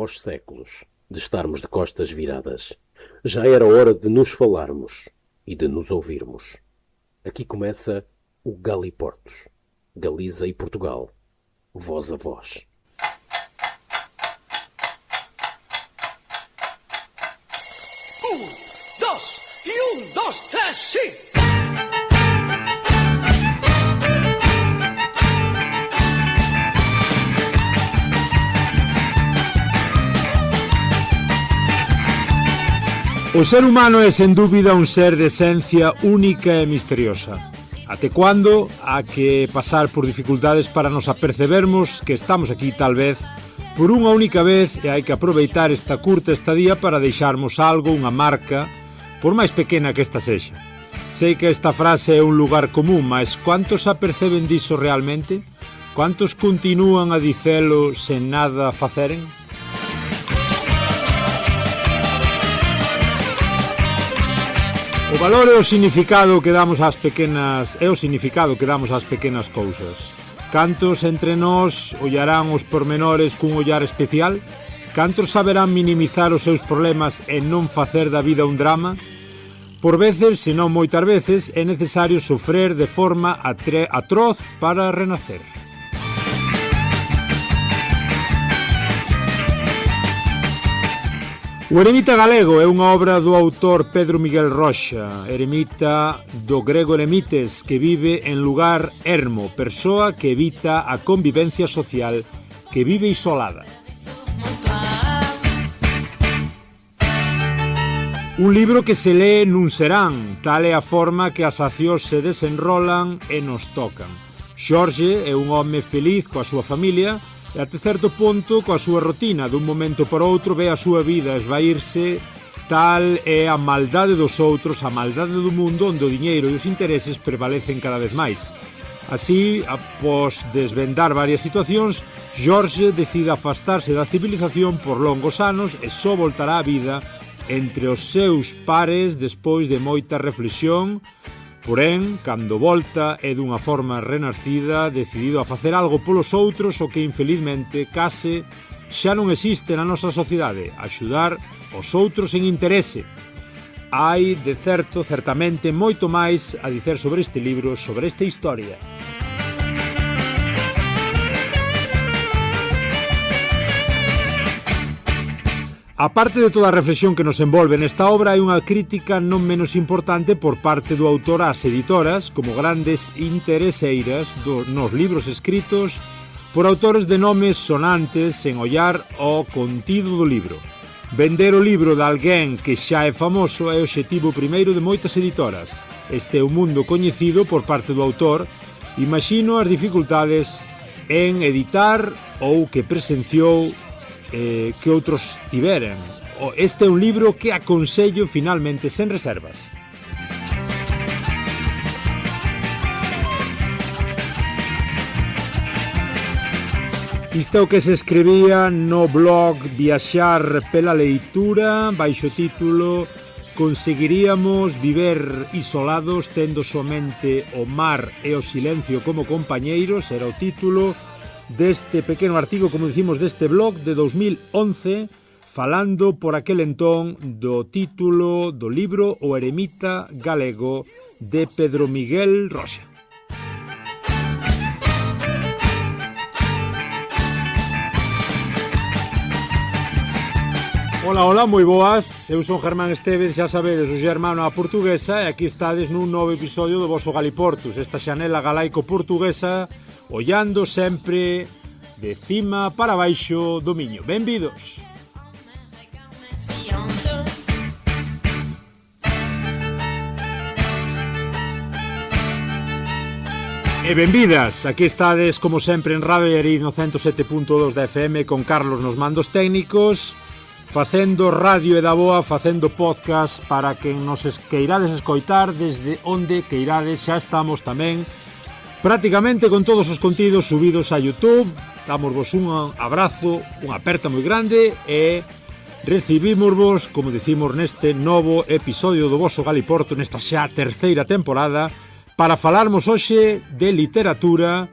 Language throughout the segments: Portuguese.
após séculos de estarmos de costas viradas, já era hora de nos falarmos e de nos ouvirmos. Aqui começa o Galiportos, Galiza e Portugal, voz a voz. Um, dois, três, sim! O ser humano é, sen dúbida, un ser de esencia única e misteriosa. Até cando há que pasar por dificultades para nos apercebermos que estamos aquí, tal vez, por unha única vez, e hai que aproveitar esta curta estadía para deixarmos algo, unha marca, por máis pequena que esta sexa. Sei que esta frase é un lugar común, mas cuántos aperceben diso realmente? Cuántos continúan a dicelo sen nada faceren? O valor é o significado que damos ás pequenas cousas. Cantos entre nós ollarán os pormenores cun ollar especial? Cantos saberán minimizar os seus problemas e non facer da vida un drama? Por veces, se non moitas veces, é necesario sofrer de forma atroz para renacer. O Eremita galego é unha obra do autor Pedro Miguel Roxa, eremita do grego eremites, que vive en lugar ermo, persoa que evita a convivencia social, que vive isolada. Un libro que se lee nun serán, tal é a forma que as accións se desenrolan e nos tocan. Xorge é un home feliz coa súa familia, e até certo ponto, coa súa rutina, dun momento para outro, ve a súa vida esvaírse. Tal é a maldade dos outros, a maldade do mundo, onde o diñeiro e os intereses prevalecen cada vez máis. Así, após desvendar varias situacións, Jorge decide afastarse da civilización por longos anos e só voltará á vida entre os seus pares despois de moita reflexión. Porén, cando volta é dunha forma renascida, decidido a facer algo polos outros, o que infelizmente case xa non existe na nosa sociedade, axudar os outros en interese. Hai, de certo, certamente, moito máis a dicer sobre este libro, sobre esta historia. A parte de toda a reflexión que nos envolve nesta obra, hai unha crítica non menos importante por parte do autor ás editoras como grandes intereseiras nos libros escritos por autores de nomes sonantes sen ollar ao contido do libro. Vender o libro de alguén que xa é famoso é o obxectivo primeiro de moitas editoras. Este é un mundo coñecido por parte do autor. Imagino as dificultades en editar ou que presenciou que outros tiveren. Este é un libro que aconsello finalmente sen reservas. Isto é o que se escribía no blog Viaxar pela Leitura, baixo título Conseguiríamos viver isolados tendo somente o mar e o silencio como compañeiros. Era o título deste pequeno artigo, como dicimos, deste blog de 2011, falando por aquel entón do título do libro O Eremita galego de Pedro Miguel Roxa. Ola, ola, moi boas, eu son Germán Esteves, xa sabedes, o xermano a portuguesa, e aquí estades nun novo episodio do voso Galiportos, esta xanela galaico-portuguesa, ollando sempre de cima para baixo do Miño. Benvidos! E benvidas, aquí estades como sempre en Radio Eriz no 107.2 da FM con Carlos nos mandos técnicos, facendo radio e da boa, facendo podcast para que nos queirades escoitar desde onde queirades. Xa estamos tamén prácticamente con todos os contidos subidos a YouTube. Dámosvos un abrazo, unha aperta moi grande e recibímosvos, como dicimos, neste novo episodio do voso Galiporto, nesta xa terceira temporada, para falarmos hoxe de literatura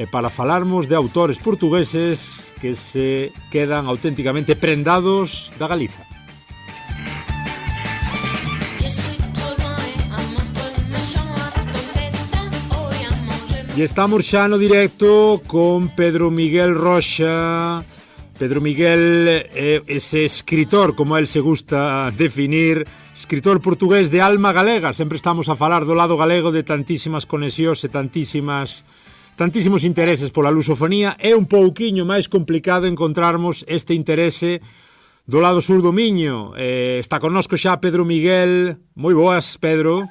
para falarmos de autores portugueses que se quedan auténticamente prendados da Galiza. E estamos xa no directo con Pedro Miguel Roxa. Pedro Miguel é ese escritor, como a él se gusta definir, escritor portugués de alma galega. Sempre estamos a falar do lado galego de tantísimas conexións e tantísimos intereses pola lusofonía. É un pouquiño máis complicado encontrarmos este interese do lado sur do Miño. Está connosco xa Pedro Miguel. Moi boas, Pedro.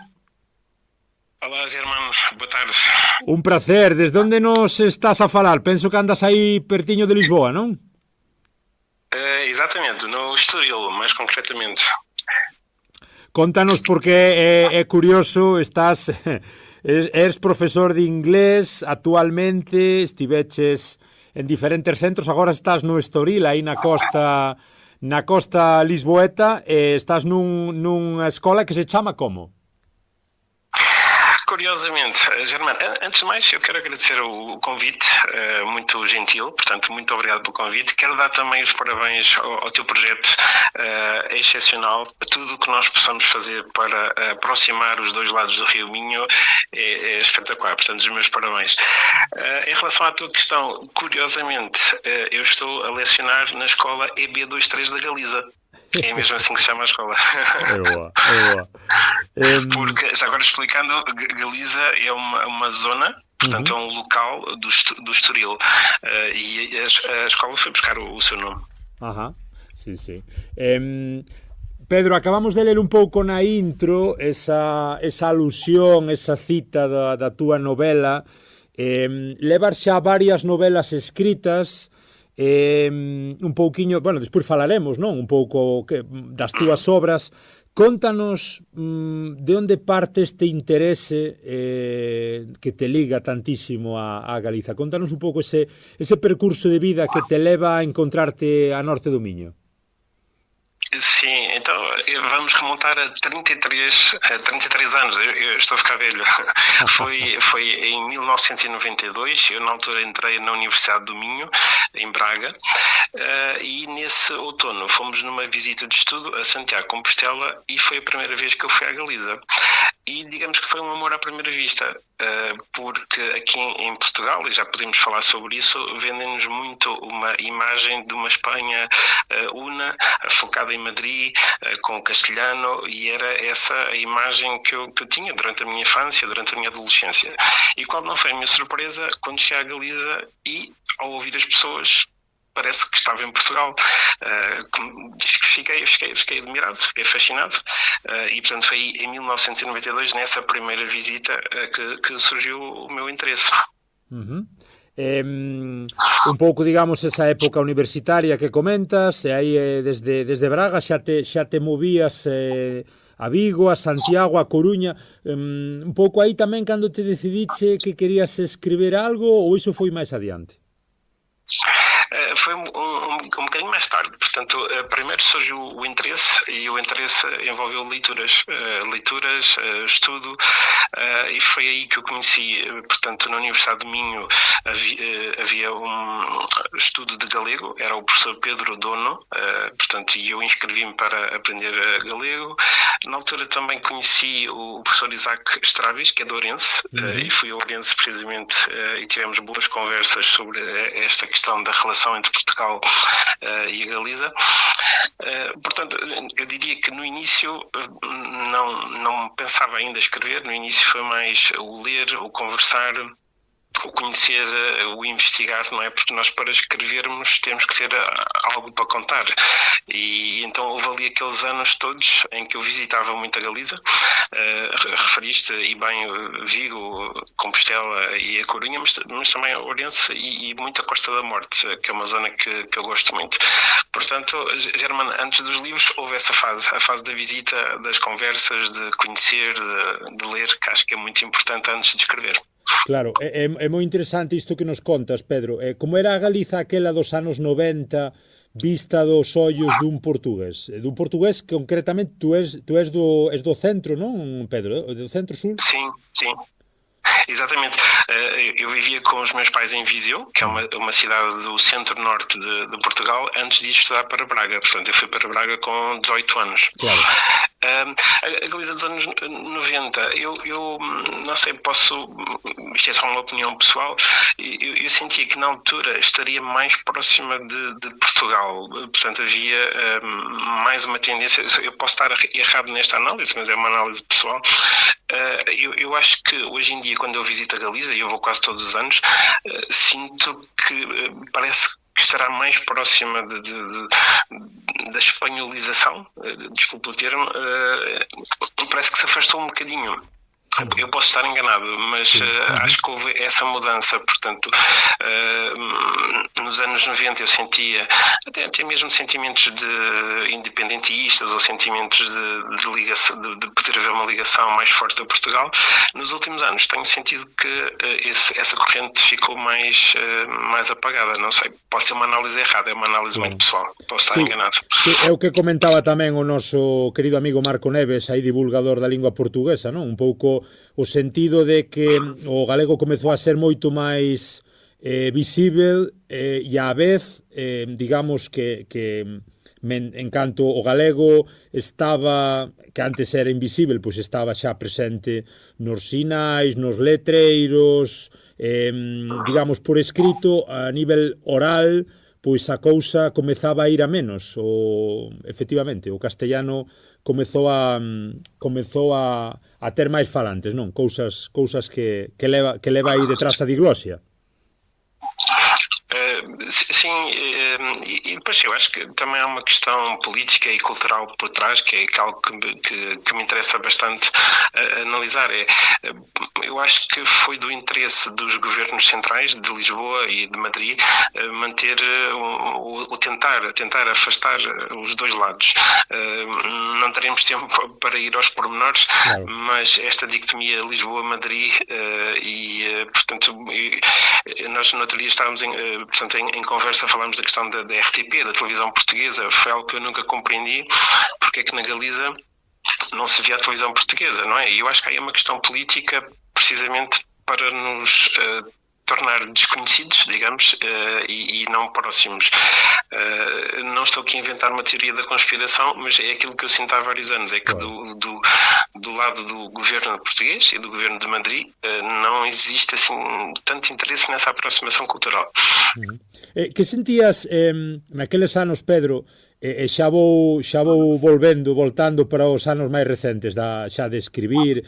Olá, Germán, boa tarde. Un prazer. Desde onde nos estás a falar? Penso que andas aí pertiño de Lisboa, non? Exatamente, no Estoril, máis concretamente. Contanos, porque é curioso, eres profesor de inglés actualmente, estiveches en diferentes centros, agora estás no Estoril, aí na costa lisboeta, e estás nunha escola que se chama como? Curiosamente, Germano, antes de mais eu quero agradecer o convite, muito gentil, portanto muito obrigado pelo convite. Quero dar também os parabéns ao teu projeto, é excepcional. Tudo o que nós possamos fazer para aproximar os dois lados do Rio Minho é espetacular, portanto os meus parabéns. Em relação à tua questão, curiosamente, eu estou a lecionar na escola EB23 da Galiza. É mesmo assim que se chama a escola. É boa. Porque, já agora explicando, Galiza é uma zona, portanto é um local do Estoril, e a escola foi buscar o seu nome. Sí. Pedro, acabamos de ler un pouco na intro esa alusión, esa cita da túa novela. Levas xa varias novelas escritas. Un pouquiño, bueno, despois falaremos, non? Un pouco das túas obras. Contanos de onde parte este interese que te liga tantísimo a Galiza. Contanos un pouco ese percurso de vida que te leva a encontrarte a norte do Miño. Sim, então vamos remontar a 33 anos, eu estou a ficar velho. Foi em 1992, eu na altura entrei na Universidade do Minho, em Braga, e nesse outono fomos numa visita de estudo a Santiago de Compostela e foi a primeira vez que eu fui à Galiza. E digamos que foi um amor à primeira vista, porque aqui em Portugal, e já podemos falar sobre isso, vendem-nos muito uma imagem de uma Espanha una, focada em Madrid, com o castelhano, e era essa a imagem que eu tinha durante a minha infância, durante a minha adolescência. E qual não foi a minha surpresa quando cheguei à Galiza e, ao ouvir as pessoas, parece que estava em Portugal. Fiquei admirado, fiquei fascinado, e portanto foi em 1992, nessa primeira visita, que surgiu o meu interesse. Un pouco, digamos, esa época universitaria que comentas, e aí desde Braga xa te movías a Vigo, a Santiago, a Coruña. Un pouco aí tamén cando te decidiche que querías escribir algo, ou iso foi máis adiante? Foi um bocadinho mais tarde, portanto, primeiro surgiu o interesse, e o interesse envolveu leituras, estudo, e foi aí que eu conheci, portanto, na Universidade do Minho havia um estudo de galego, era o professor Pedro Dono, portanto, e eu inscrevi-me para aprender galego. Na altura também conheci o professor Isaac Stravis, que é de Ourense, e fui a Ourense precisamente, e tivemos boas conversas sobre esta questão da relação entre Portugal e a Galiza. Portanto, eu diria que no início não pensava ainda escrever, no início foi mais o ler, o conversar, o conhecer, o investigar, não é? Porque nós, para escrevermos, temos que ter algo para contar. E então houve ali aqueles anos todos em que eu visitava muito a Galiza. Referiste e bem Vigo, Compostela e a Coruña, mas também a Ourense e muita Costa da Morte, que é uma zona que eu gosto muito. Portanto, Germano, antes dos livros houve essa fase, a fase da visita, das conversas, de conhecer, de ler, que acho que é muito importante antes de escrever. Claro, é moi interesante isto que nos contas, Pedro. Como era a Galiza aquela dos anos 90 vista dos ollos dun portugués? Dun portugués, concretamente, tú és do centro, non, Pedro? Do centro-sur? Sim. Exatamente. Eu vivia com os meus pais em Viseu, que é uma cidade do centro-norte de Portugal, antes de estudar para Braga. Portanto, eu fui para Braga com 18 anos. Claro. A Galiza dos anos 90, eu não sei, isto é só uma opinião pessoal, eu sentia que na altura estaria mais próxima de Portugal. Portanto, havia mais uma tendência, eu posso estar errado nesta análise, mas é uma análise pessoal. Eu acho que hoje em dia, quando eu visito a Galiza, e eu vou quase todos os anos, sinto que parece que estará mais próxima da espanholização, desculpa o termo, parece que se afastou um bocadinho. Eu posso estar enganado, mas acho que houve essa mudança. Portanto, nos anos 90 eu sentia até mesmo sentimentos de independentistas ou sentimentos de ligação, de poder haver uma ligação mais forte a Portugal. Nos últimos anos tenho sentido que essa corrente ficou mais apagada. Não sei, pode ser uma análise errada, é uma análise muito pessoal, posso estar enganado. É o que comentaba tamén o noso querido amigo Marco Neves, aí divulgador da lingua portuguesa, non? Un pouco o sentido de que o galego comezou a ser moito máis visível e á vez, digamos que en canto o galego estaba, que antes era invisível, pois estaba xa presente nos sinais, nos letreiros, digamos por escrito, a nivel oral, pois a cousa comezaba a ir a menos. Efectivamente, o castellano comezou a ter máis falantes, non? Cousas que leva aí detrás a diglosia. Sim, e depois eu acho que também há uma questão política e cultural por trás, que é algo que me interessa bastante analisar. Eu acho que foi do interesse dos governos centrais de Lisboa e de Madrid manter tentar afastar os dois lados. Não teremos tempo para ir aos pormenores, claro. Mas esta dicotomia Lisboa-Madrid portanto, nós no outro dia estávamos em conversa, falámos da questão da RTP, da televisão portuguesa. Foi algo que eu nunca compreendi, porque é que na Galiza não se via a televisão portuguesa, não é? E eu acho que aí é uma questão política precisamente para nos tornar desconhecidos, digamos, e não próximos. Não estou aqui a inventar uma teoria da conspiração, mas é aquilo que eu sinto há vários anos, é que do lado do governo português e do governo de Madrid não existe assim tanto interesse nessa aproximação cultural. Que sentias naqueles anos, Pedro, xa vou voltando para os anos máis recentes xa de escribir,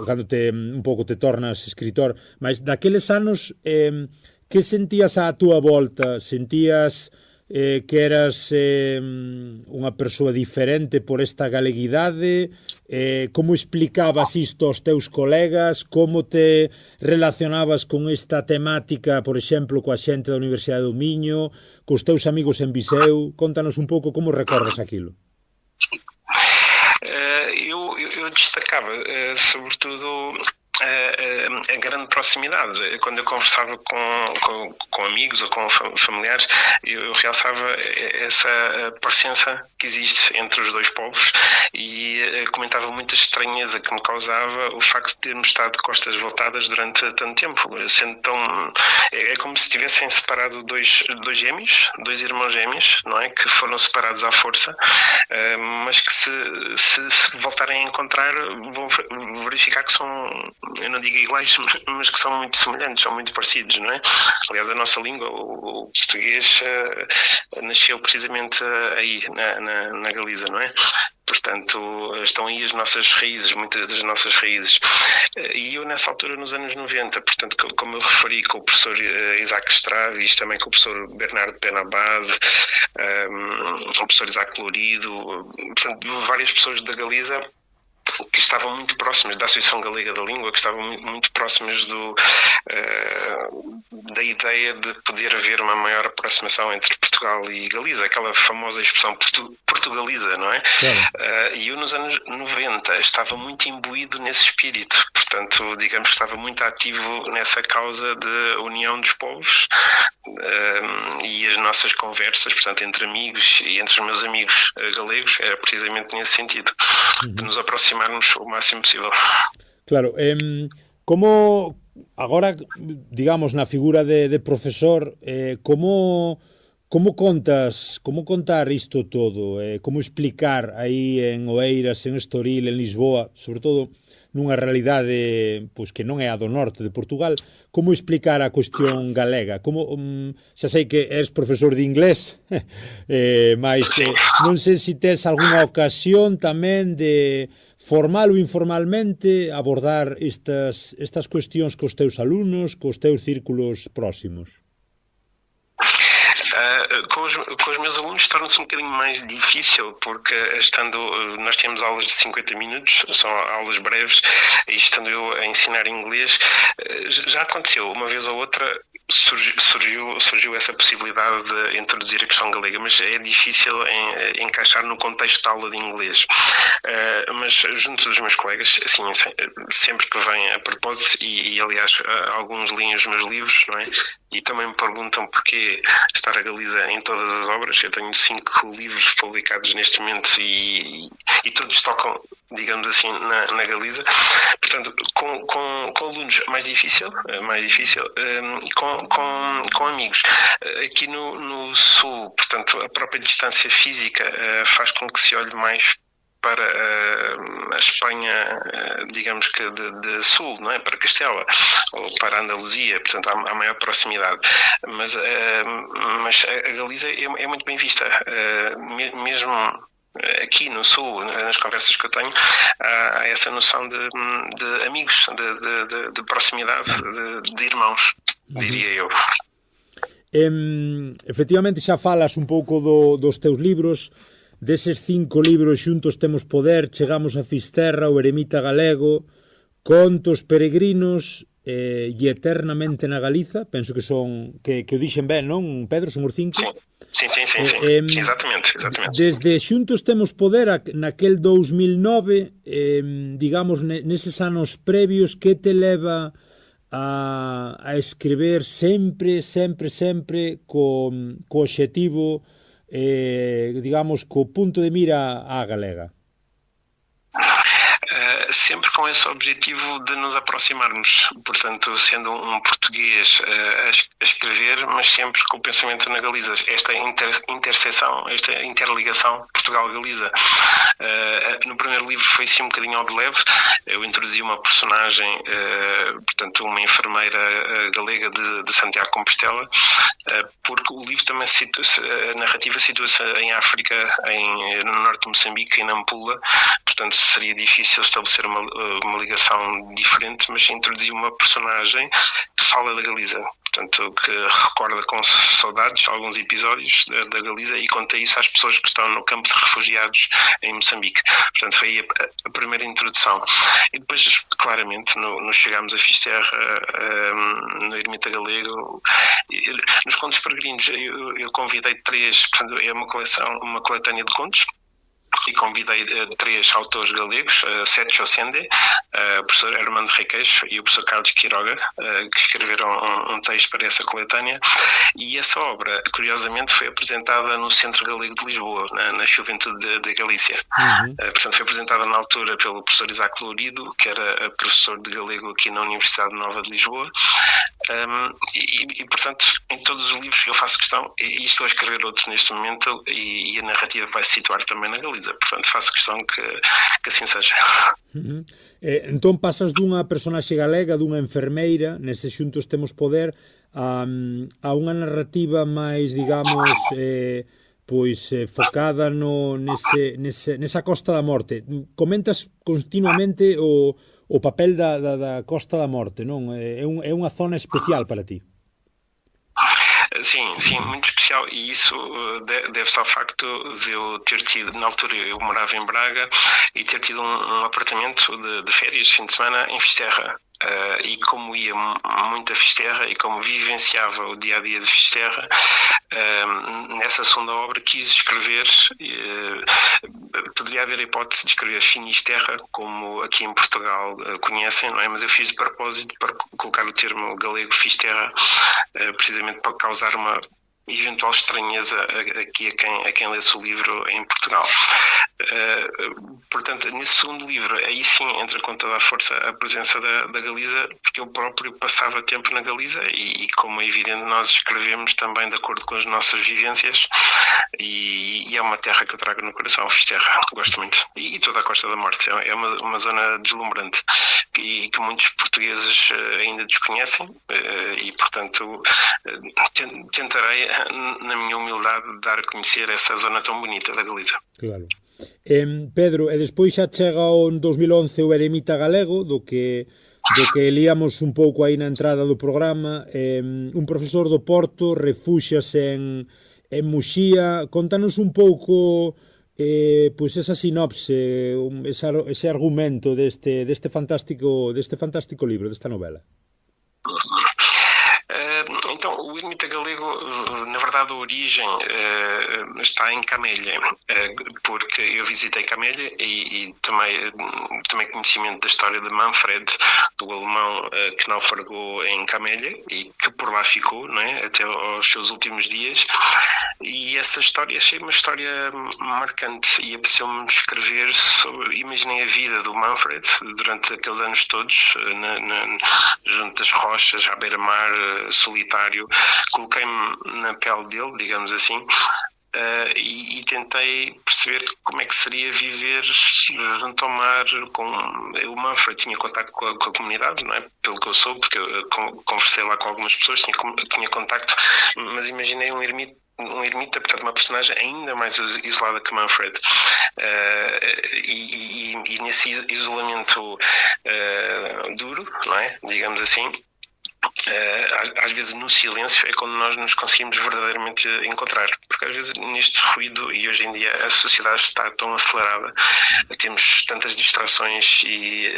cando un pouco te tornas escritor, mas daqueles anos que sentías á túa volta? Sentías que eras unha persoa diferente por esta galeguidade? Como explicabas isto aos teus colegas? Como te relacionabas con esta temática, por exemplo, coa xente da Universidade do Miño, cos teus amigos en Viseu? Contanos un pouco como recordas aquilo. Eu destacava, sobretudo, a grande proximidade. Quando eu conversava com amigos ou com familiares, eu realçava essa presença que existe entre os dois povos e comentava muita estranheza que me causava o facto de termos estado de costas voltadas durante tanto tempo, sendo tão... É como se tivessem separado dois gêmeos, dois irmãos gêmeos, não é? Que foram separados à força, mas que se voltarem a encontrar vão verificar que são, eu não digo iguais, mas que são muito semelhantes, são muito parecidos, não é? Aliás, a nossa língua, o português, nasceu precisamente aí, na Galiza, não é? Portanto, estão aí as nossas raízes, muitas das nossas raízes. E eu, nessa altura, nos anos 90, portanto, como eu referi, com o professor Isaac Stravis, também com o professor Bernardo Penabad, o professor Isaac Lourido, portanto, várias pessoas da Galiza que estavam muito próximas da Associação Galega da Língua, que estavam muito próximas da ideia de poder haver uma maior aproximação entre Portugal e Galiza, aquela famosa expressão Portugaliza, não é? E eu nos anos 90 estava muito imbuído nesse espírito, portanto, digamos que estava muito ativo nessa causa de união dos povos, e as nossas conversas, portanto, entre amigos e entre os meus amigos galegos, era precisamente nesse sentido, de nos aproximarmos o máximo possível. Claro, como agora, digamos, na figura de profesor, como contar isto todo, como explicar aí en Oeiras, en Estoril, en Lisboa, sobre todo nunha realidade pois que non é a do norte de Portugal, como explicar a cuestión galega? Como xa sei que és profesor de inglés, mas non sei se tes algunha ocasión tamén de formal ou informalmente abordar estas cuestións cos teus alumnos, cos teus círculos próximos. Com os meus alunos torna-se um bocadinho mais difícil, porque nós temos aulas de 50 minutos, são aulas breves, e estando eu a ensinar inglês, já aconteceu uma vez ou outra, surgiu essa possibilidade de introduzir a questão galega, mas é difícil encaixar no contexto da aula de inglês. Mas junto dos meus colegas, assim, sempre que vem a propósito, e aliás alguns leem os meus livros, não é? E também me perguntam porquê estar a Galiza em todas as obras. Eu tenho 5 livros publicados neste momento e todos tocam, digamos assim, na Galiza. Portanto, com alunos mais difícil, com amigos. Aqui no Sul, portanto, a própria distância física faz com que se olhe mais para a Espanha, digamos que de Sul, não é? Para Castela, ou para a Andaluzia, portanto há maior proximidade. Mas a Galiza é muito bem vista, mesmo aqui no Sul, nas conversas que eu tenho, há essa noção de amigos, de proximidade, de irmãos, diria eu. Efectivamente, xa falas un pouco dos teus libros. Deses 5 libros, Xuntos temos poder, Chegamos a Fisterra, O eremita galego, Contos peregrinos e Eternamente na Galiza. Penso que son que o dixen ben, non, Pedro? Son os 5? Sim. Exatamente. Desde Xuntos temos poder naquel 2009, digamos, neses anos previos, que te leva a escribir sempre co obxectivo, digamos, co punto de mira á galega? Sempre com esse objetivo de nos aproximarmos, portanto, sendo um português a escrever, mas sempre com o pensamento na Galiza. Esta interseção, esta interligação Portugal-Galiza. No primeiro livro foi assim um bocadinho ao de leve. Eu introduzi uma personagem, portanto, uma enfermeira galega de Santiago de Compostela, porque o livro também a narrativa situa-se em África, no norte de Moçambique, em Nampula, portanto seria difícil estabelecer uma ligação diferente, mas introduzi uma personagem que fala da Galiza, portanto, que recorda com saudades alguns episódios da Galiza e conta isso às pessoas que estão no campo de refugiados em Moçambique. Portanto, foi a primeira introdução. E depois, claramente, nos chegámos a Fisterra, no Ermita Galego, nos Contos Peregrinos, eu convidei 3, portanto, é uma coletânea de contos, e convidei 3 autores galegos, Sérgio Sende, o professor Armando Requeixo e o professor Carlos Quiroga, que escreveram um texto para essa coletânea, e essa obra, curiosamente, foi apresentada no Centro Galego de Lisboa, na Juventude de Galícia. Portanto, foi apresentada na altura pelo professor Isaac Lourido, que era professor de galego aqui na Universidade Nova de Lisboa, e portanto, em todos os livros eu faço questão, e estou a escrever outro neste momento, e a narrativa vai se situar também na Galiza. Portanto, faço questão que assim seja. Entón pasas dunha personaxe galega, dunha enfermeira, nese Xuntos temos poder, a unha narrativa máis, digamos, focada nesa Costa da Morte. Comentas continuamente o papel da Costa da Morte, non? É unha zona especial para ti. Sim, muito especial, e isso deve-se ao facto de eu ter tido, na altura eu morava em Braga, e ter tido um apartamento de férias, de fim de semana, em Fisterra. E como ia muito a Fisterra e como vivenciava o dia-a-dia de Fisterra, nessa segunda obra quis escrever, poderia haver a hipótese de escrever Finisterra, como aqui em Portugal conhecem, não é? Mas eu fiz de propósito para colocar o termo galego Fisterra, precisamente para causar uma eventual estranheza aqui a quem lesse o livro em Portugal. Portanto, nesse segundo livro, aí sim entra com toda a força a presença da Galiza, porque eu próprio passava tempo na Galiza e como é evidente, nós escrevemos também de acordo com as nossas vivências e é uma terra que eu trago no coração, Fisterra, gosto muito. E toda a Costa da Morte, é uma zona deslumbrante e que muitos portugueses ainda desconhecem e, portanto, tentarei, na minha humildade, dar a conhecer essa zona tão bonita da Galiza. Claro. Pedro, e despois xa chega o 2011 o Eremita Galego, do que líamos un pouco aí na entrada do programa. Un profesor do Porto refúxiase en Muxía. Contanos un pouco pois esa sinopse, ese argumento deste fantástico libro, desta novela. Então, o Ermita Galego, na verdade, a origem está em Camélia, porque eu visitei Camélia e tomei conhecimento da história de Manfred, do alemão que naufragou em Camélia e que por lá ficou, não é, até aos seus últimos dias. E essa história, achei uma história marcante e apeteceu-me escrever sobre, imaginei a vida do Manfred durante aqueles anos todos, junto das rochas, à beira-mar, solitário. Coloquei-me na pele dele, digamos assim, e tentei perceber como é que seria viver junto ao mar. O Manfred tinha contato com a comunidade, não é? Pelo que eu soube, porque eu conversei lá com algumas pessoas, tinha contacto, mas imaginei um ermita, portanto uma personagem ainda mais isolada que Manfred, e nesse isolamento duro, não é? Digamos assim, às vezes no silêncio é quando nós nos conseguimos verdadeiramente encontrar, porque às vezes neste ruído, e hoje em dia a sociedade está tão acelerada, temos tantas distrações e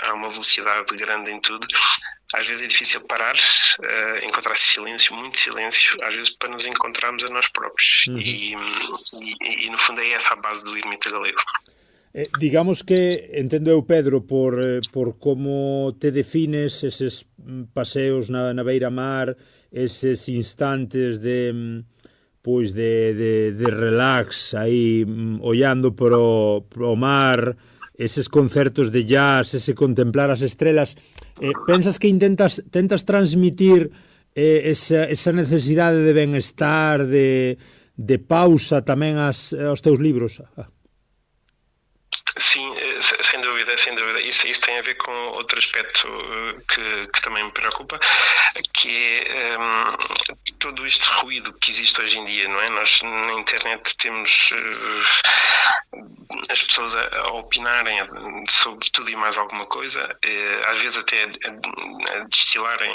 há uma velocidade grande em tudo, às vezes é difícil parar, encontrar silêncio, muito silêncio, às vezes para nos encontrarmos a nós próprios. E no fundo é essa a base do Ermita Galego. Digamos que, entendo eu, Pedro, por como te defines eses paseos na beira-mar, eses instantes de relax aí ollando pro mar, eses concertos de jazz, ese contemplar as estrelas, pensas que tentas transmitir esa necesidade de benestar, de pausa tamén aos teus libros? Sim, sem dúvida. Isso tem a ver com outro aspecto que também me preocupa, que é todo este ruído que existe hoje em dia, não é? Nós na internet temos as pessoas a opinarem sobre tudo e mais alguma coisa, às vezes até a destilarem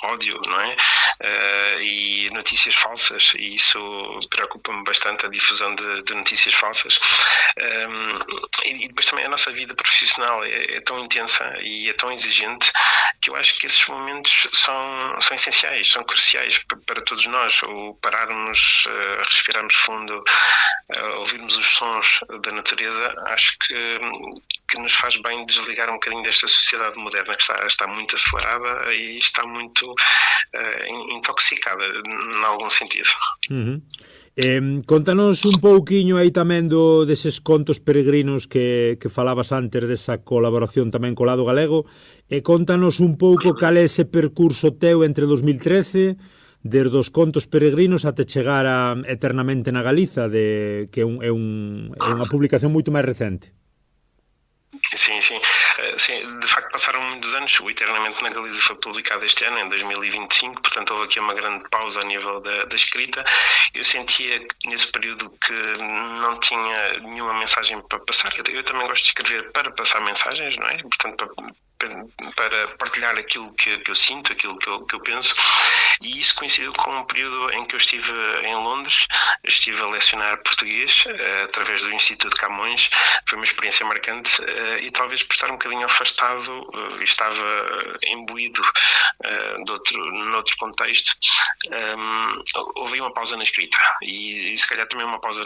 ódio, não é? E notícias falsas, e isso preocupa-me bastante, a difusão de notícias falsas. E depois também a nossa vida profissional é tão intensa e é tão exigente que eu acho que esses momentos são essenciais, são cruciais para todos nós. O pararmos, respirarmos fundo, ouvirmos os sons da natureza, acho que nos faz bem desligar um bocadinho desta sociedade moderna que está muito acelerada e está muito intoxicada, em algum sentido. Contanos un pouquiño aí tamén deses contos peregrinos que falabas antes, desa colaboración tamén co lado galego, e contanos un pouco cal é ese percurso teu entre 2013, desde os contos peregrinos até chegar a Eternamente na Galiza, que é unha publicación moito máis recente. Sim, de facto passaram muitos anos. O Eternamente na Galiza foi publicado este ano, em 2025, portanto houve aqui uma grande pausa a nível da escrita. Eu sentia nesse período que não tinha nenhuma mensagem para passar. Eu também gosto de escrever para passar mensagens, não é? Portanto, para partilhar aquilo que eu sinto, aquilo que eu penso, e isso coincidiu com um período em que eu estive em Londres, estive a lecionar português através do Instituto Camões. Foi uma experiência marcante, e talvez por estar um bocadinho afastado, estava imbuído noutro contexto, houve uma pausa na escrita e se calhar também uma pausa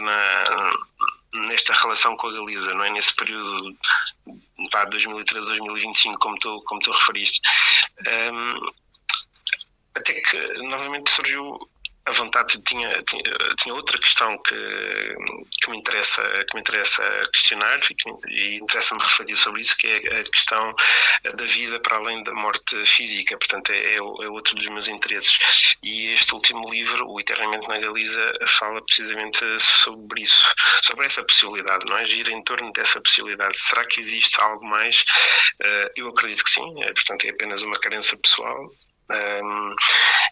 nesta relação com a Galiza, não é? Nesse período de 2013-2025, como tu referiste, até que novamente surgiu a vontade, tinha outra questão que me interessa questionar e interessa-me refletir sobre isso, que é a questão da vida para além da morte física. Portanto, é outro dos meus interesses. E este último livro, O Eternamente na Galiza, fala precisamente sobre isso, sobre essa possibilidade, não é? Gira em torno dessa possibilidade. Será que existe algo mais? Eu acredito que sim, portanto é apenas uma crença pessoal.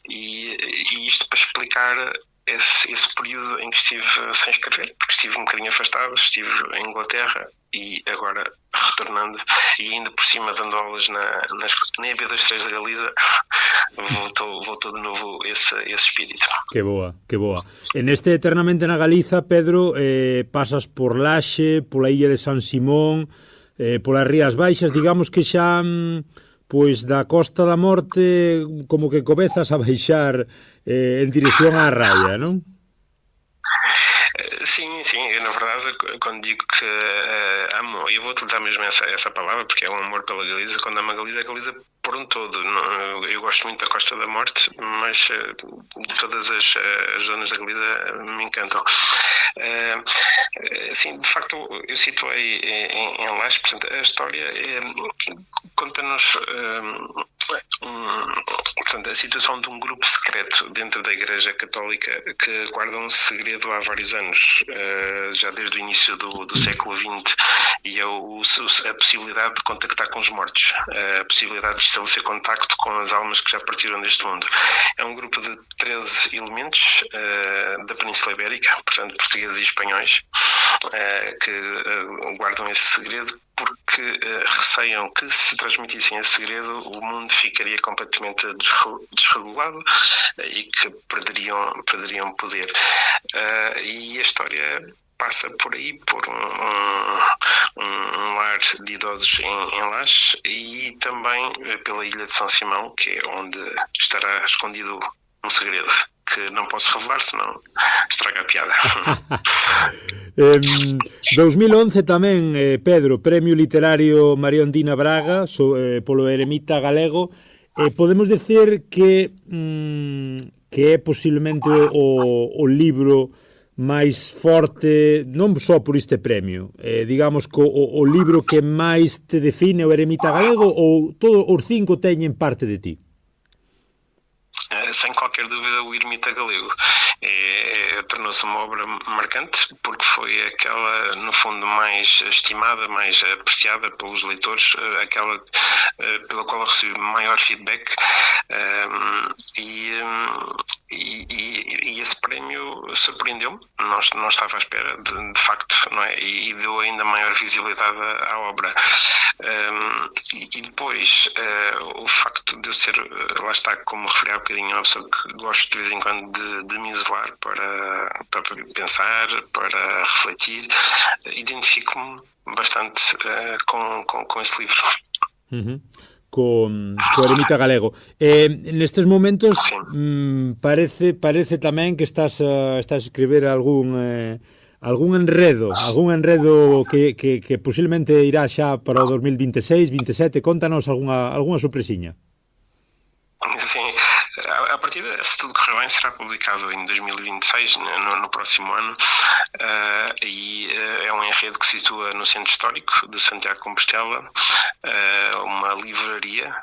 E isto para explicar esse período em que estive sem escrever, porque estive um bocadinho afastado, estive em Inglaterra e agora retornando, e ainda por cima dando aulas na EB das Três da Galiza, voltou de novo esse espírito. Que boa, que boa. En este Eternamente na Galiza, Pedro, pasas por Laxe, pola illa de San Simón, polas Rías Baixas, digamos que xa pois da Costa da Morte como que comezas a baixar en dirección á raia, non? Sim, eu na verdade quando digo que amo, eu vou utilizar mesmo essa palavra porque é um amor pela Galiza. Quando amo a Galiza por um todo. Eu gosto muito da Costa da Morte, mas todas as zonas da Galiza me encantam. Sim, de facto eu situei em Laje. Portanto, a história conta-nos portanto, a situação de um grupo secreto dentro da Igreja Católica que guarda um segredo há vários anos, já desde o início do século XX, e é a possibilidade de contactar com os mortos, a possibilidade de estabelecer contacto com as almas que já partiram deste mundo. É um grupo de 13 elementos da Península Ibérica, portanto portugueses e espanhóis, que guardam esse segredo porque receiam que se transmitissem esse segredo o mundo ficaria completamente desregulado e que perderiam poder. E a história passa por aí, por um lar de idosos em Laje e também pela ilha de São Simão, que é onde estará escondido um segredo que não posso revelar, senão estraga a piada. 2011 tamén, Pedro, Premio Literario María Ondina Braga polo Eremita Galego. Podemos decir que é posiblemente o libro máis forte, non só por este premio, digamos que o libro que máis te define o Eremita Galego, ou todos os 5 teñen parte de ti? Sem qualquer dúvida, o Eremita Galego tornou-se uma obra marcante porque foi aquela, no fundo, mais estimada, mais apreciada pelos leitores, aquela pela qual eu recebi maior feedback, e esse prémio surpreendeu-me, não estava à espera, de facto, não é? E deu ainda maior visibilidade à obra. E depois, o facto de eu ser, lá está, como referi há bocadinho, uma pessoa que gosto de vez em quando de me isolar para pensar, para refletir, identifico-me bastante com esse livro. Co Eremita Galego. Nestes momentos parece tamén que estás a escribir algún enredo que posiblemente irá xa para o 2026-27. Contanos algunha sorpresiña. Sim, a partir se tudo correr bem, será publicado em 2026, no próximo ano, e é um enredo que se situa no Centro Histórico de Santiago de Compostela, uma livraria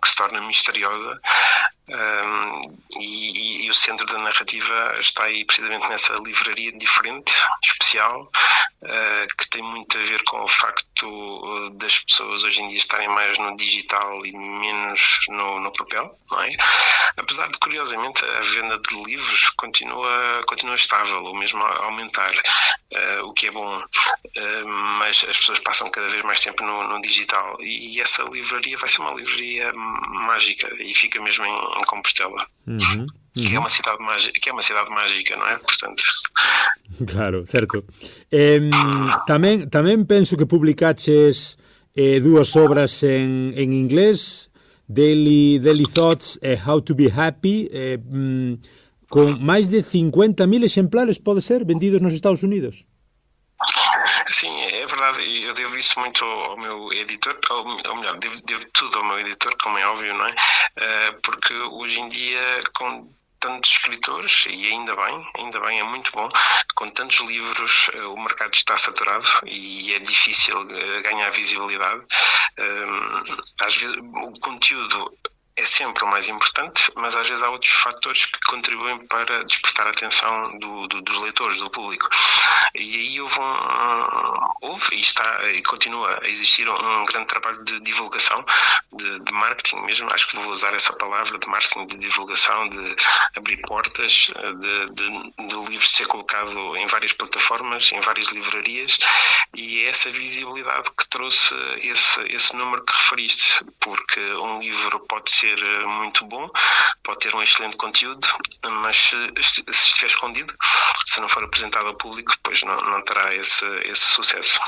que se torna misteriosa, e o centro da narrativa está aí precisamente nessa livraria diferente, especial, que tem muito a ver com o facto das pessoas hoje em dia estarem mais no digital e menos no papel, não é? Apesar de, curiosamente, a venda de livros continua estável, ou mesmo a aumentar, o que é bom, mas as pessoas passam cada vez mais tempo no digital, e essa livraria vai ser uma livraria mágica e fica mesmo em Compostela. Que é uma cidade mágica, não é? Portanto... Claro, certo. Tamén penso que publicaches dúas obras en inglés, Daily Thoughts e How to be Happy, con máis de 50.000 exemplares, pode ser, vendidos nos Estados Unidos. Sim, é verdade, eu devo isso muito ao meu editor, ou melhor, devo tudo ao meu editor, como é óbvio, não é? Porque hoje em dia, com tantos escritores, e ainda bem, é muito bom. Com tantos livros, o mercado está saturado e é difícil ganhar visibilidade. Às vezes, o conteúdo é sempre o mais importante, mas às vezes há outros fatores que contribuem para despertar a atenção dos leitores, do público. E aí houve e está e continua a existir um grande trabalho de divulgação, de marketing mesmo, acho que vou usar essa palavra, de marketing, de divulgação, de abrir portas, do livro ser colocado em várias plataformas, em várias livrarias, e é essa visibilidade que trouxe esse número que referiste, porque um livro pode ser muito bom, pode ter um excelente conteúdo, mas se estiver escondido, se não for apresentado ao público, depois não terá esse sucesso.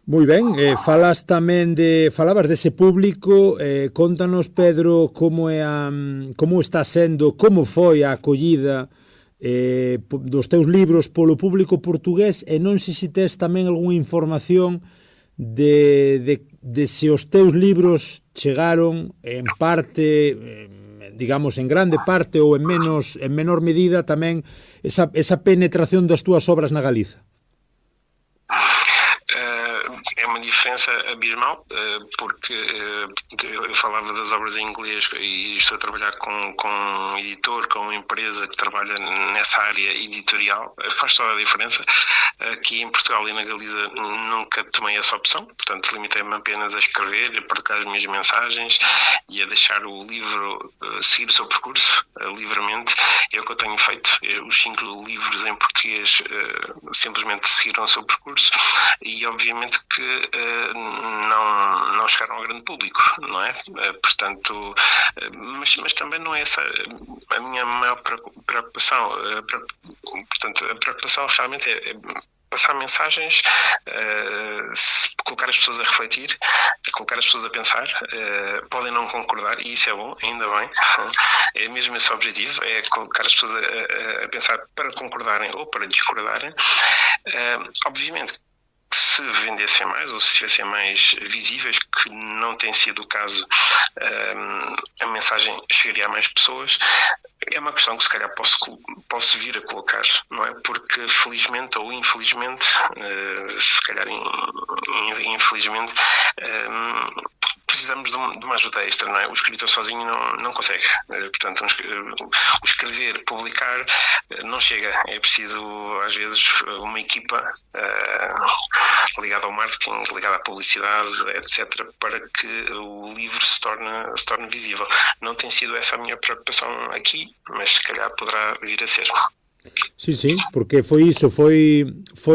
Moi ben, falas tamén falabas dese público, contanos, Pedro, como está sendo, como foi a acollida dos teus libros polo público portugués, e non sei se tes tamén algunha información de se os teus libros chegaron en parte, digamos, en grande parte ou en menor medida tamén esa penetración das túas obras na Galiza. É uma diferença abismal, porque eu falava das obras em inglês e estou a trabalhar com um editor, com uma empresa que trabalha nessa área editorial, faz toda a diferença. Aqui em Portugal e na Galiza nunca tomei essa opção, portanto limitei-me apenas a escrever, a partilhar as minhas mensagens e a deixar o livro seguir o seu percurso livremente. É o que eu tenho feito. Os 5 livros em português simplesmente seguiram o seu percurso e obviamente que não chegaram ao grande público, não é? Portanto, mas também não é essa a minha maior preocupação. Portanto, a preocupação realmente é passar mensagens, colocar as pessoas a refletir, colocar as pessoas a pensar. Podem não concordar, e isso é bom, ainda bem. É mesmo esse o objetivo, é colocar as pessoas a pensar para concordarem ou para discordarem. Obviamente, se vendessem mais ou se estivessem mais visíveis, que não tem sido o caso, a mensagem chegaria a mais pessoas. É uma questão que se calhar posso vir a colocar, não é? Porque felizmente ou infelizmente, se calhar infelizmente, precisamos de uma ajuda extra, não é? O escritor sozinho não consegue. Portanto, o escrever, publicar, não chega. É preciso, às vezes, uma equipa ligada ao marketing, ligada à publicidade, etc., para que o livro se torne visível. Não tem sido essa a minha preocupação aqui, mas se calhar poderá vir a ser. Sí, porque foi iso,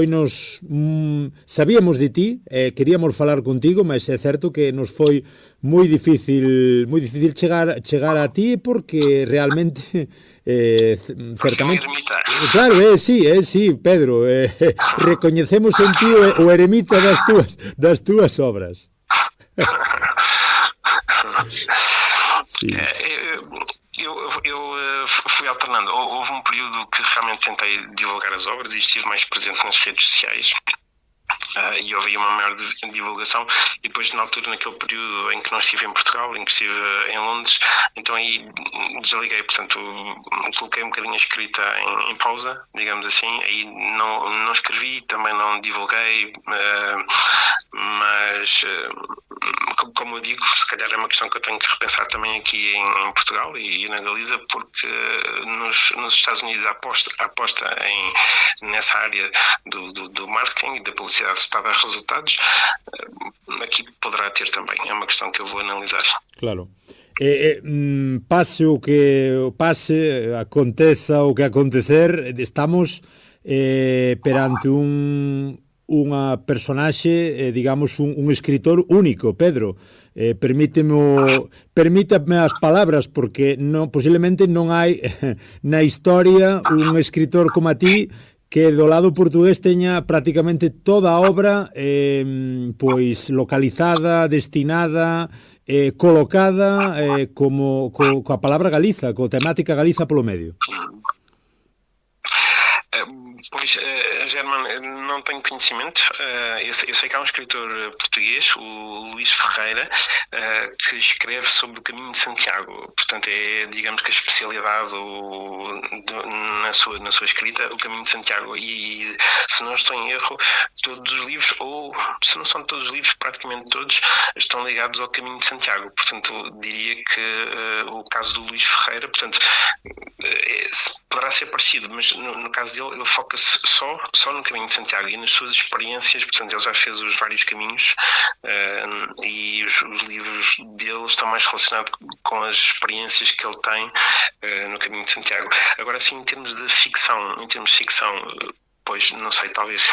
nos sabíamos de ti, queríamos falar contigo, mas é certo que nos foi moi difícil chegar a ti, porque realmente certamente, claro, sí, Pedro, recoñecemos en ti o eremita das túas obras. Sí. Eu fui alternando. Houve um período que realmente tentei divulgar as obras e estive mais presente nas redes sociais. E houve uma maior divulgação, e depois na altura, naquele período em que não estive em Portugal, em que estive em Londres, então aí desliguei, portanto coloquei um bocadinho a escrita em pausa, digamos assim, aí não escrevi, também não divulguei, mas como eu digo, se calhar é uma questão que eu tenho que repensar também aqui em Portugal e na Galiza, porque nos Estados Unidos a aposta nessa área do marketing e da publicidade está a dar resultados, aqui poderá ter também. É uma questão que eu vou analisar. Claro. Pase o que pase, aconteça o que acontecer, estamos perante unha personaxe, digamos, un escritor único, Pedro. Permítame as palabras, porque posiblemente non hai na historia un escritor como a ti que do lado portugués teña prácticamente toda a obra pois localizada, destinada, colocada coa palabra Galiza, coa temática Galiza polo medio. Pois, Germán, não tenho conhecimento. Eu sei que há um escritor português, o Luís Ferreira, que escreve sobre o Caminho de Santiago. Portanto, é, digamos que a especialidade na sua escrita, o Caminho de Santiago. E, se não estou em erro, todos os livros, ou se não são todos os livros, praticamente todos, estão ligados ao Caminho de Santiago. Portanto, diria que o caso do Luís Ferreira, portanto, poderá ser parecido, mas no caso dele, ele foca-se só no Caminho de Santiago e nas suas experiências. Portanto, ele já fez os vários caminhos, e os livros dele estão mais relacionados com as experiências que ele tem no Caminho de Santiago. Agora, assim, em termos de ficção, pois, não sei, talvez,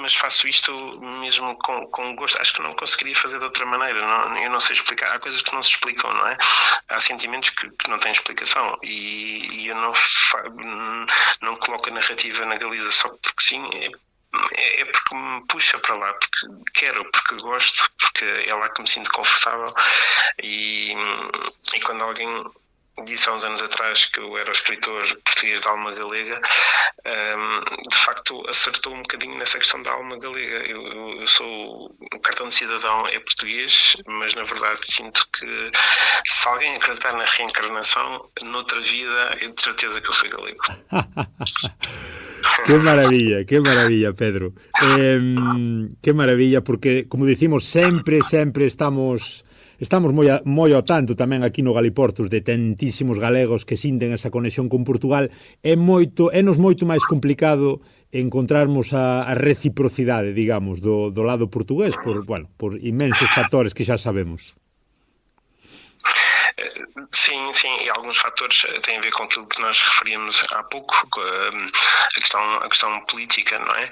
mas faço isto mesmo com gosto. Acho que não conseguiria fazer de outra maneira. Eu não sei explicar. Há coisas que não se explicam, não é? Há sentimentos que não têm explicação, e eu não coloco a narrativa na Galiza só porque sim. É porque me puxa para lá, porque quero, porque gosto, porque é lá que me sinto confortável. E quando alguém disse há uns anos atrás que eu era o escritor português da alma galega, de facto acertou um bocadinho nessa questão da alma galega. Eu sou, o cartão de cidadão é português, mas na verdade sinto que, se alguém acreditar na reencarnação, noutra vida, eu de certeza que eu sou galego. Que maravilla, Pedro. Que maravilla, porque, como dicimos, sempre estamos moi ao tanto tamén aquí no Galiportus de tantísimos galegos que sinten esa conexión con Portugal. Nos moito máis complicado encontrarmos a reciprocidade, digamos, do lado portugués, por inmensos factores que xa sabemos. Sim, e alguns fatores têm a ver com aquilo que nós referimos há pouco, a questão política, não é?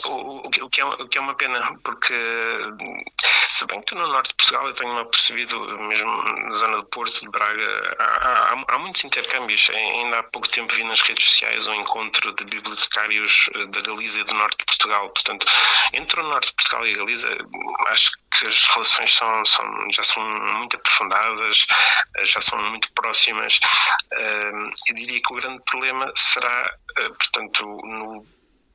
O que é uma pena, porque, se bem que no norte de Portugal eu tenho percebido, mesmo na zona do Porto, de Braga, há muitos intercâmbios. Ainda há pouco tempo vi nas redes sociais um encontro de bibliotecários da Galiza e do norte de Portugal. Portanto, entre o norte de Portugal e a Galiza, acho que as relações já são muito aprofundadas, já são muito próximas. Eu diria que o grande problema será, portanto, no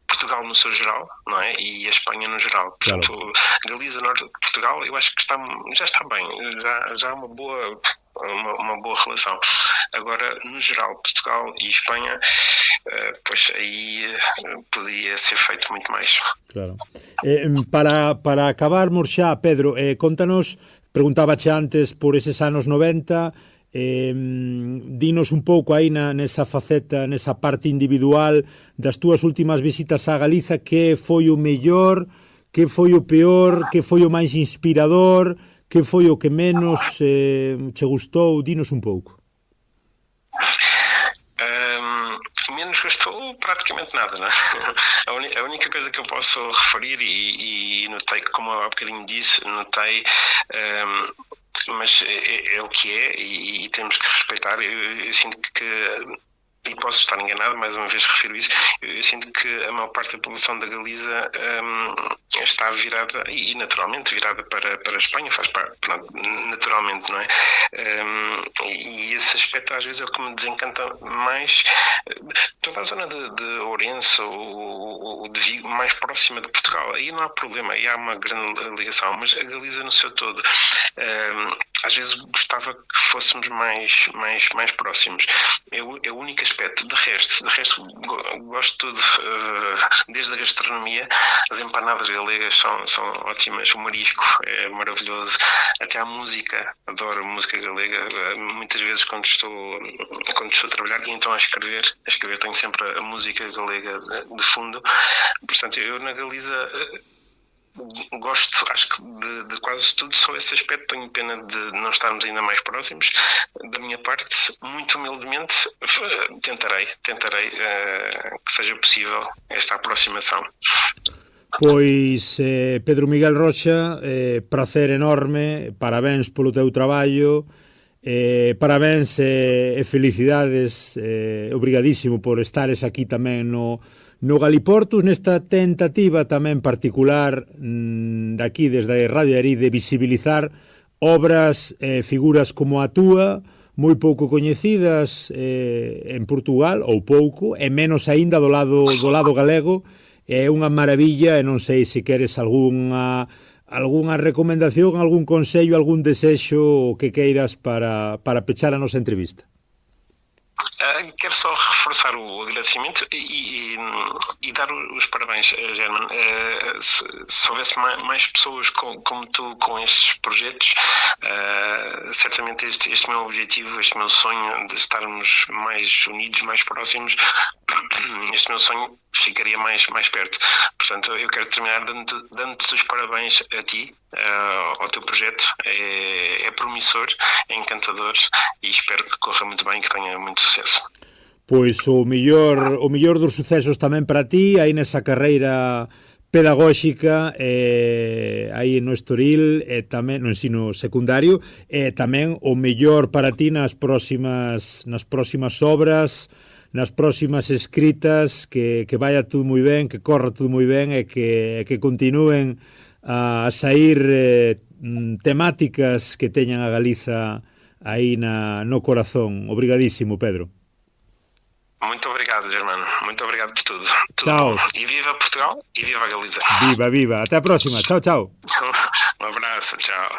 Portugal no seu geral, não é? E a Espanha no geral. Portanto, claro. Galiza, norte de Portugal, eu acho que já está bem, já há uma boa relação. Agora, no geral, Portugal e Espanha, pois aí podia ser feito muito mais. Claro. Para acabarmos xa, Pedro, contanos, preguntábache antes por eses anos 90, dinos un pouco aí nesa faceta, nesa parte individual das túas últimas visitas a Galiza, que foi o mellor, que foi o peor, que foi o máis inspirador, que foi o que menos che gustou? Dinos un pouco. Menos gostou praticamente nada, não é? A única coisa que eu posso referir, e notei, como há bocadinho disse, mas é o que é, e temos que respeitar. Eu sinto que, e posso estar enganado, mais uma vez refiro isso, eu sinto que a maior parte da população da Galiza está virada, e naturalmente virada para a Espanha, faz parte, naturalmente, não é? E esse aspecto às vezes é o que me desencanta mais. Toda a zona de Ourense ou de Vigo, mais próxima de Portugal, aí não há problema, aí há uma grande ligação, mas a Galiza no seu todo, às vezes gostava que fôssemos mais próximos. É o único aspecto. De resto gosto de tudo, desde a gastronomia. As empanadas galegas são ótimas, o marisco é maravilhoso, até a música, adoro música galega. Muitas vezes quando estou a trabalhar, e então a escrever tenho sempre a música galega de fundo. Portanto, eu na Galiza gosto, acho que de quase tudo, só esse aspecto. Tenho pena de não estarmos ainda mais próximos. Da minha parte, muito humildemente, tentarei que seja possível esta aproximação. Pois, Pedro Miguel Rocha, prazer enorme, parabéns polo teu traballo, parabéns e felicidades, obrigadísimo por estares aquí tamén no Galiportus, nesta tentativa tamén particular daqui desde Radio Arí de visibilizar obras, figuras como a túa, moi pouco coñecidas en Portugal, ou pouco, e menos aínda do lado galego. É unha maravilla, e non sei se queres algunha recomendación, algún consello, algún desexo que queiras para pechar a nosa entrevista. Quero só reforçar o agradecimento e dar os parabéns, German. Se houvesse mais pessoas como tu com estes projetos, certamente este meu objetivo, este meu sonho de estarmos mais unidos, mais próximos, este meu sonho ficaria mais perto. Portanto, eu quero terminar dando-te os parabéns a ti, ao teu projeto. É promissor, é encantador e espero que corra muito bem e que tenha muito sucesso. Pois o mellor dos sucesos tamén para ti, aí nesa carreira pedagóxica, aí no Estoril, tamén no ensino secundario, e tamén o mellor para ti nas próximas obras, nas próximas escritas, que vaya todo moi ben, que corra todo moi ben e que continúen a sair temáticas que teñan a Galiza aí no corazón. Obrigadísimo, Pedro. Muito obrigado, Germano. Muito obrigado por tudo. Tchau. E viva Portugal e viva a Galiza. Viva. Até a próxima. Chao. Un abrazo. Chao.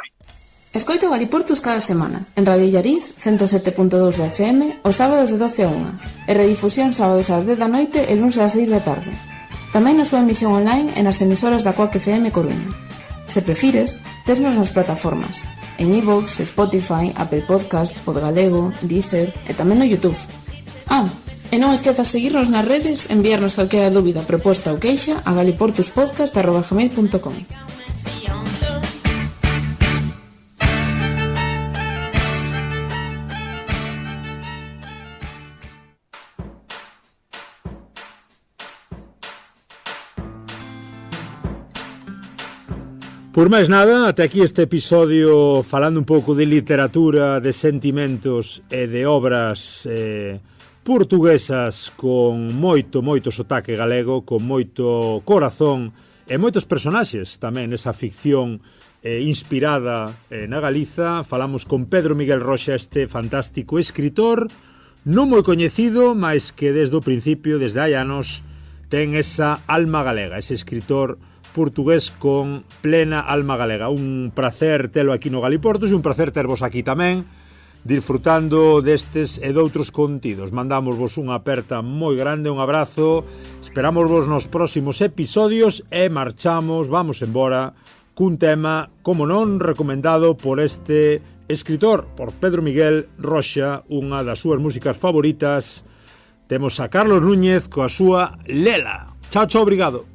Escoito Galiportus cada semana en Radio Illariz 107.2 da FM os sábados de 12 a 1 e redifusión sábados ás 10 da noite e luns ás 6 da tarde. Tamén na súa emisión online e nas emisoras da Coac FM Coruña. Se prefires, tesnos nas plataformas en iVoox, Spotify, Apple Podcast, Podgalego, Deezer e tamén no YouTube. E non esquezas seguirnos nas redes, enviarnos calquera dúbida, proposta ou queixa a galiportuspodcast@gmail.com. Por máis nada, até aquí este episodio falando un pouco de literatura, de sentimentos e de obras portuguesas con moito sotaque galego, con moito corazón e moitos personaxes tamén nesa ficción inspirada na Galiza. Falamos con Pedro Miguel Roxa, este fantástico escritor non moi coñecido, mais que desde o principio, desde hai anos, ten esa alma galega, ese escritor portugués con plena alma galega. Un placer telo aquí no Galiportus e un placer tervos aquí tamén, disfrutando destes e doutros contidos. Mandamosvos unha aperta moi grande, un abrazo, esperámosvos nos próximos episodios e vamos embora cun tema, como non, recomendado por este escritor, por Pedro Miguel Roxa, unha das súas músicas favoritas. Temos a Carlos Núñez coa súa Lela. Chao, obrigado.